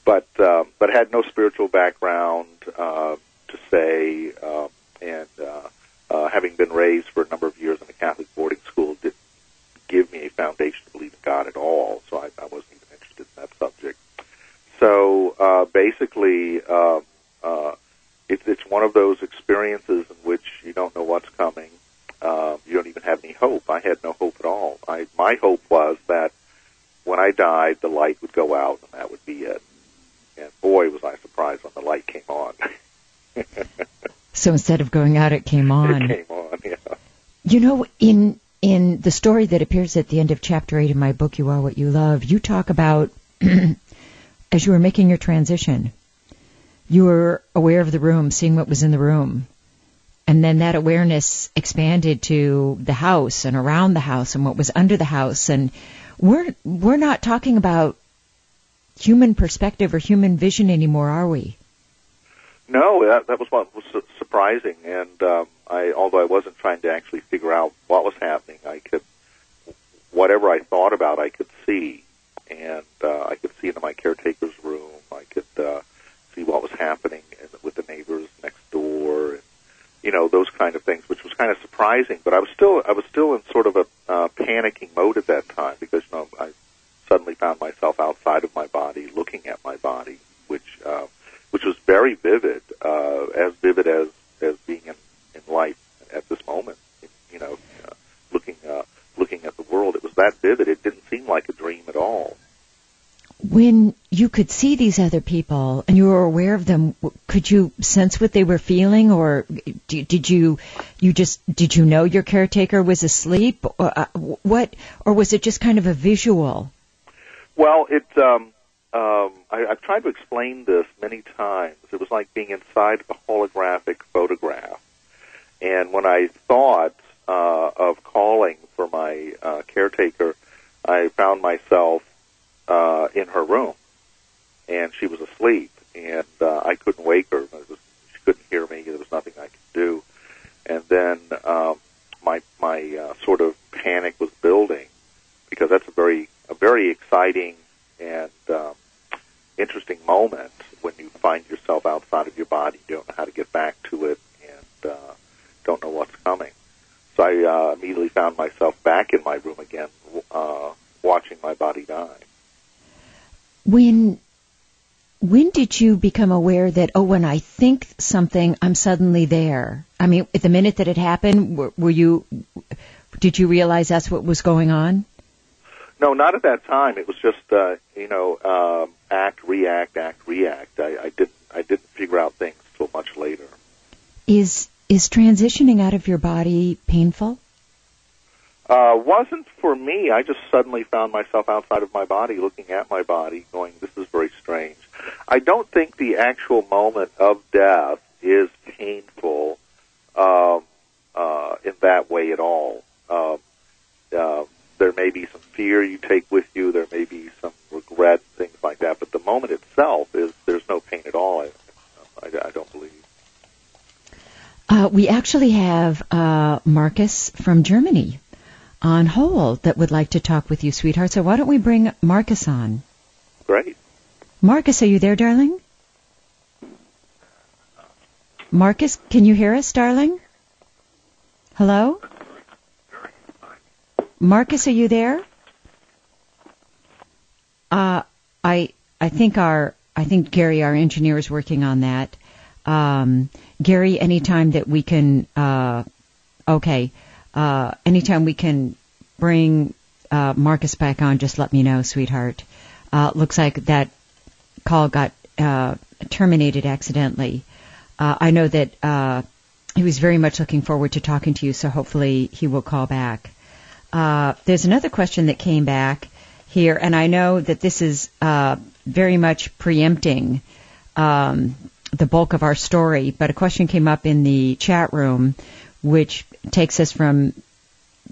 but had no spiritual background to say, and having been raised for a number of years in a Catholic boarding school didn't give me a foundation to believe in God at all, so I wasn't even interested in that subject. So basically, it's one of those experiences in which you don't know what's coming. You don't even have any hope. I had no hope at all. My hope was that when I died, the light would go out and that would be it. And boy, was I surprised when the light came on. So instead of going out, it came on. It came on, yeah. You know, in the story that appears at the end of Chapter 8 of my book, You Are What You Love, you talk about, as you were making your transition, you were aware of the room, seeing what was in the room. And then that awareness expanded to the house and around the house and what was under the house. And we're not talking about human perspective or human vision anymore, are we? No, that was what was surprising. And although I wasn't trying to actually figure out what was happening, whatever I thought about, I could see. And I could see into my caretaker's room. I could see what was happening with the neighbors next door, and those kind of things, which was kind of surprising. But I was still in sort of a panicking mode at that time because I suddenly found myself outside of my body, looking at my body, which was very vivid, as vivid as being in life at this moment. Looking at the world, it was that vivid. It didn't seem like a dream at all. When you could see these other people and you were aware of them, could you sense what they were feeling, or did you know your caretaker was asleep, or was it just kind of a visual? Well, I've tried to explain this many times. It was like being inside a holographic photograph, and when I thought of calling for my caretaker, I found myself in her room, and she was asleep, and I couldn't wake her. She couldn't hear me. There was nothing I could do. And then my sort of panic was building, because that's a very exciting and interesting moment when you find yourself outside of your body. You don't know how to get back to it, and don't know what's coming. So I immediately found myself back in my room again, watching my body die. When did you become aware that, when I think something, I'm suddenly there? I mean, at the minute that it happened, did you realize that's what was going on? No, not at that time. It was just, act, react. I didn't figure out things till much later. Is transitioning out of your body painful? Wasn't for me. I just suddenly found myself outside of my body, looking at my body, going, this is very strange. I don't think the actual moment of death is painful in that way at all. There may be some fear you take with you. There may be some regret, things like that. But the moment itself there's no pain at all, I don't believe. We actually have Marcus from Germany on hold that would like to talk with you, sweetheart. So why don't we bring Marcus on? Great. Marcus, are you there, darling? Marcus, can you hear us, darling? Hello? Marcus, are you there? I think Gary, our engineer, is working on that. Gary, anytime that we can, anytime we can bring Marcus back on, just let me know, sweetheart. Looks like that call got terminated accidentally. I know that he was very much looking forward to talking to you, so hopefully he will call back. There's another question that came back here, and I know that this is very much preempting the bulk of our story, but a question came up in the chat room which takes us from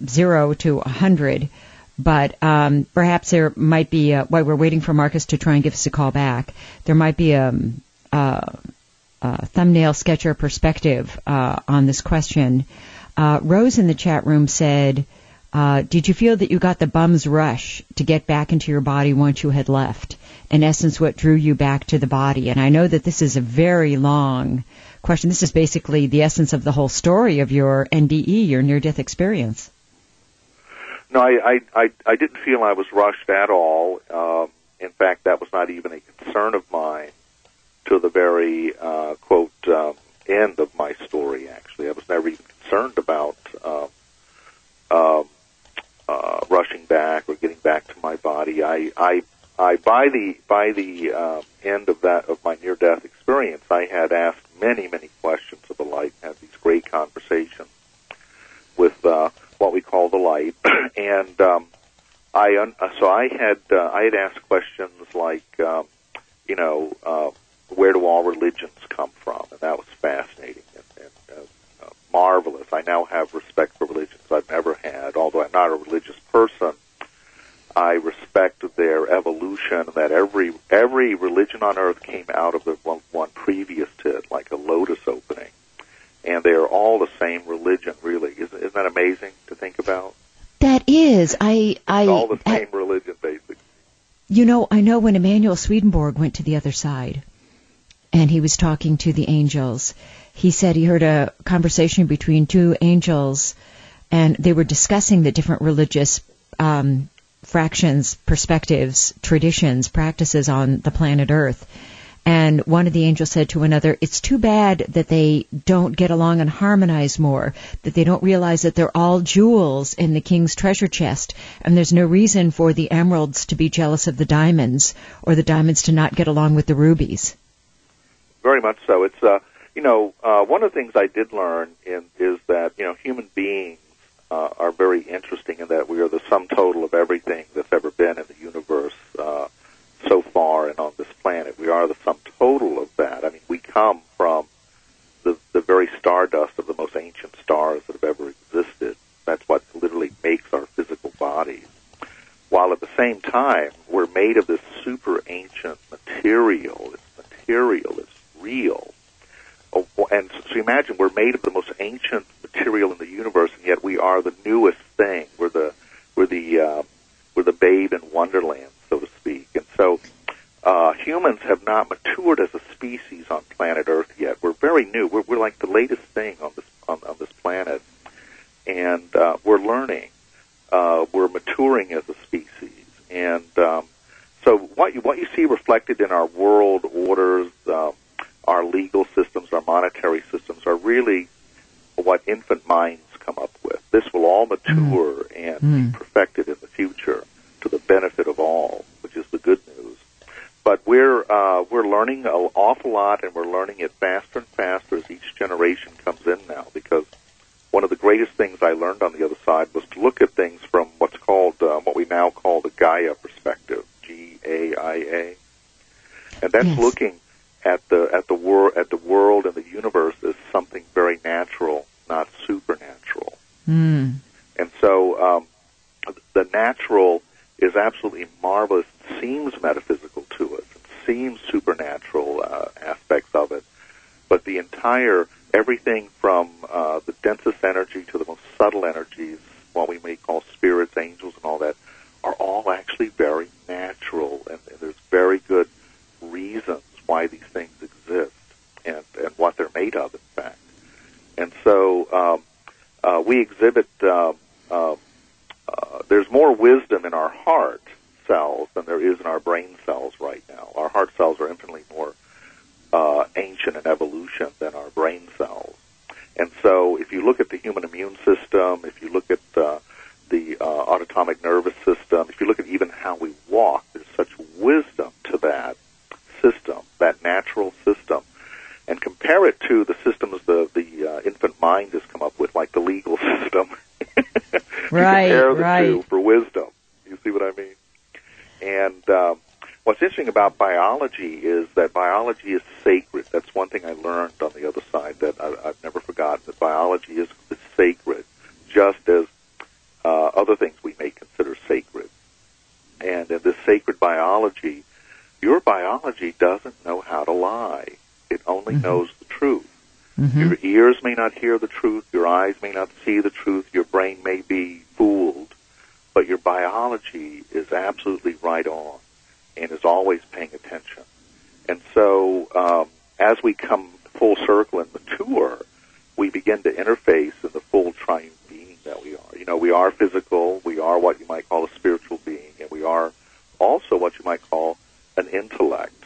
0 to 100, but perhaps there might be, while we're waiting for Marcus to try and give us a call back, there might be a thumbnail sketch or perspective on this question. Rose in the chat room said, did you feel that you got the bum's rush to get back into your body once you had left? in essence, what drew you back to the body? And I know that this is a very long question. This is basically the essence of the whole story of your NDE, your near-death experience. No, I didn't feel I was rushed at all. In fact, that was not even a concern of mine to the very, quote, end of my story, actually. I was never even concerned about rushing back or getting back to my body. I by the end of my near-death experience, I had asked many questions of the light, had these great conversations with what we call the light, and I had asked questions like, where do all religions come from? And that was fascinating and marvelous. I now have respect for religions I've never had. Although I'm not a religious person, I respect their evolution, that every religion on earth came out of the one previous to it, like a lotus opening. And they are all the same religion, really. Isn't that amazing to think about? That is. It's all the same religion, basically. I know when Emanuel Swedenborg went to the other side, and he was talking to the angels, he said he heard a conversation between two angels, and they were discussing the different religious fractions, perspectives, traditions, practices on the planet Earth. And one of the angels said to another, it's too bad that they don't get along and harmonize more, that they don't realize that they're all jewels in the king's treasure chest, and there's no reason for the emeralds to be jealous of the diamonds, or the diamonds to not get along with the rubies. Very much so. It's, one of the things I did learn is that, human beings are very interesting in that we are the sum total of everything that's ever been in the universe so far and on this planet. We are the sum total of that. I mean, we come from the very stardust of the most ancient stars that have ever existed. That's what literally makes our physical bodies. While at the same time, we're made of this super ancient material. It's real. And so imagine we're made of the most ancient material in the universe, and yet we are the newest thing. We're the babe in Wonderland, so to speak. And so humans have not matured as a species on planet Earth yet. We're very new. We're like the latest thing on this planet, and we're learning. We're maturing as a species, and so what you see reflected in our world orders, our legal systems, our monetary systems, are really what infant minds come up with. This will all mature and be perfected in the future to the benefit of all, which is the good news. But we're learning an awful lot, and we're learning it faster and faster as each generation comes in now, because one of the greatest things I learned on the other side was to look at things from what's called, what we now call the Gaia perspective, G-A-I-A. And that's looking at the world and the universe as something very natural, not supernatural. And so the natural is absolutely marvelous. It seems metaphysical to us. It seems supernatural aspects of it. But the entire, everything from the densest energy to the most subtle energies, what we may call spirits, angels, and all that, are all actually very natural. And there's very good reasons why these things exist and what they're made of, in fact. And so we exhibit, there's more wisdom in our heart cells than there is in our brain cells right now. Our heart cells are infinitely more ancient in evolution than our brain cells. And so if you look at the human immune system, if you look at the autonomic nervous system, if you look at even how we walk, there's such wisdom to that system, that natural system, and compare it to the systems the infant mind has come up with, like the legal system. Compare the two for wisdom. You see what I mean? And what's interesting about biology is that biology is sacred. That's one thing I learned on the other side that I've never forgotten, that biology is sacred, just as other things we may consider sacred. And in this sacred biology, your biology doesn't know how to lie. It only knows the truth. Your ears may not hear the truth. Your eyes may not see the truth. Your brain may be fooled. But your biology is absolutely right on. and is always paying attention. And so as we come full circle and mature, we begin to interface in the full triune being that we are. You know, we are physical, we are what you might call a spiritual being, and we are also what you might call an intellect.